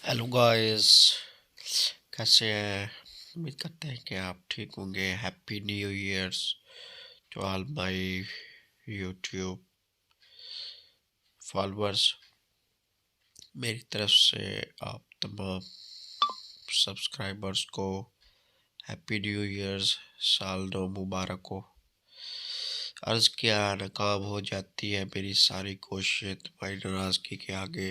Hello guys. कैसे हैं? उम्मीद करते हैं कि आप ठीक होंगे। Happy new years to all my YouTube followers. मेरी तरफ से आप तमाम सब्सक्राइबर्स को हैप्पी न्यू ईयर्स, साल नौ मुबारक हो। अर्ज़ किया नाकाम हो जाती है मेरी सारी कोशिशें तुम्हारी नाराज़गी के आगे।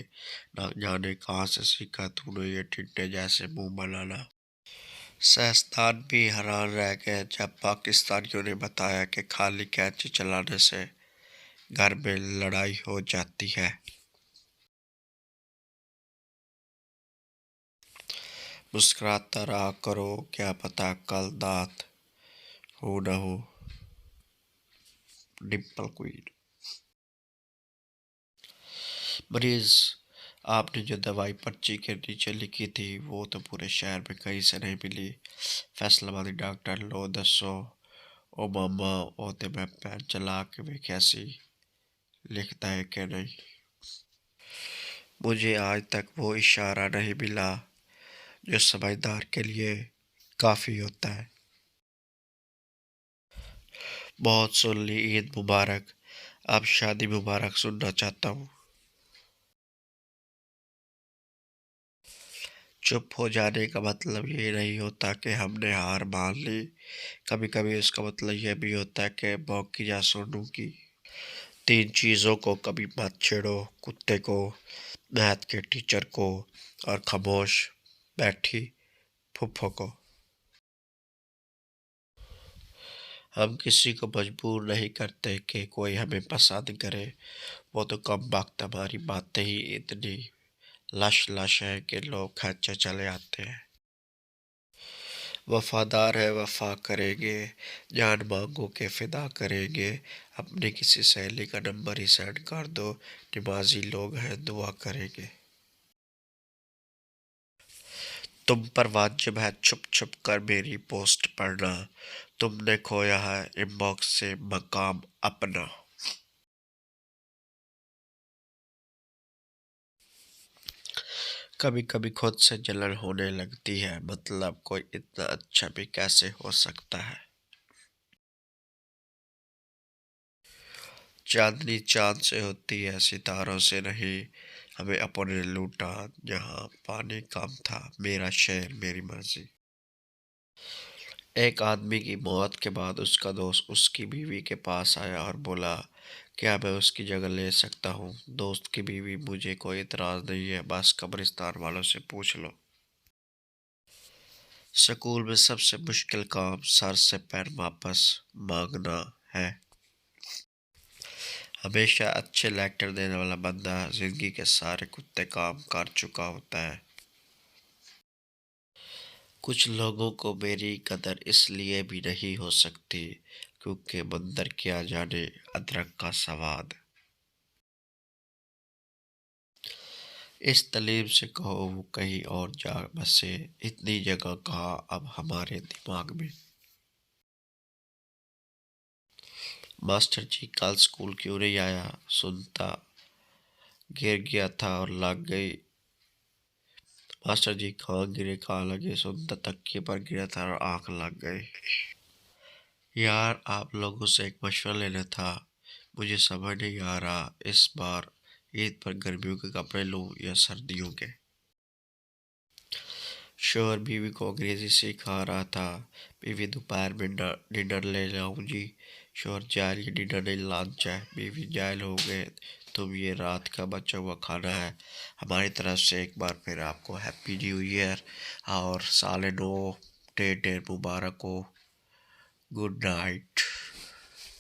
ना जाने कहाँ से सीखा तूने ये टिड्डे जैसे मुंह बनाना। सियासतदान भी हैरान रह गए जब पाकिस्तानियों ने बताया कि खाली कैंची चलाने से घर में लड़ाई हो जाती है। मुस्कुराता रहा करो, क्या पता कल दांत हो न हो। डिम्पल क्वीन। मरीज, आपने जो दवाई पर्ची के नीचे लिखी थी वो तो पूरे शहर में कहीं से नहीं मिली। फैसलाबादी डॉक्टर लो दसो। ओ मामा ओते मैं पैर चला के वे कैसी लिखता है कि नहीं। मुझे आज तक वो इशारा नहीं मिला जो समझदार के लिए काफी होता है। बहुत सुन ली ईद मुबारक, अब शादी मुबारक सुनना चाहता हूँ। चुप हो जाने का मतलब ये नहीं होता कि हमने हार मान ली। कभी कभी इसका मतलब यह भी होता है कि मौकी जा सुनूं की। तीन चीजों को कभी मत छेड़ो: कुत्ते को, मैथ के टीचर को, और खामोश बैठी फुफ्फो को। हम किसी को मजबूर नहीं करते कि कोई हमें पसंद करे। वो तो कम वक्त हमारी बातें ही इतनी लश लश है कि लोग खर्चे चले आते हैं। वफादार है वफा करेंगे, जान मांगो के फिदा करेंगे। अपनी किसी सहेली का नंबर ही सेंड कर दो, नमाजी लोग हैं दुआ करेंगे। तुम पर वाजिब है छुप छुप कर मेरी पोस्ट पढ़ना, तुमने खोया है इनबॉक्स से मकाम अपना। कभी कभी खुद से जलन होने लगती है, मतलब कोई इतना अच्छा भी कैसे हो सकता है। चांदनी चांद से होती है सितारों से नहीं, हमें अपने लूटा जहां पानी कम था, मेरा शेर मेरी मर्जी। एक आदमी की मौत के बाद उसका दोस्त उसकी बीवी के पास आया और बोला, क्या मैं उसकी जगह ले सकता हूँ? दोस्त की बीवी, मुझे कोई इतराज नहीं है, बस कब्रिस्तान वालों से पूछ लो। स्कूल में सबसे मुश्किल काम सर से पेन वापस मांगना है। हमेशा अच्छे लेक्चर देने वाला बंदा जिंदगी के सारे कुत्ते काम कर चुका होता है। कुछ लोगों को मेरी कदर इसलिए भी नहीं हो सकती क्योंकि बंदर क्या जाने अदरक का स्वाद। इस तलीब से कहो वो कहीं और जा बसे, इतनी जगह कहाँ अब हमारे दिमाग में। मास्टर जी कल स्कूल क्यों नहीं आया? सुनता गिर गया था और लग गई। मास्टर जी कहाँ गिरे कहाँ लगे? सुनता तकिए पर गिरा था और आंख लग गई। यार आप लोगों से एक मशवरा लेना था, मुझे समझ नहीं आ रहा इस बार ईद पर गर्मियों के कपड़े लूं या सर्दियों के। शोहर बीवी को अंग्रेजी सिखा रहा था। बीवी दोपहर में डिनर ले जाऊंगी। शोहर जायल ये डिनर नहीं लंच है। बीवी जायल हो गए, तुम ये रात का बचा हुआ खाना है। हमारी तरफ से एक बार फिर आपको हैप्पी न्यू ईयर और साल नौ ढेर ढेर मुबारक हो। Good night.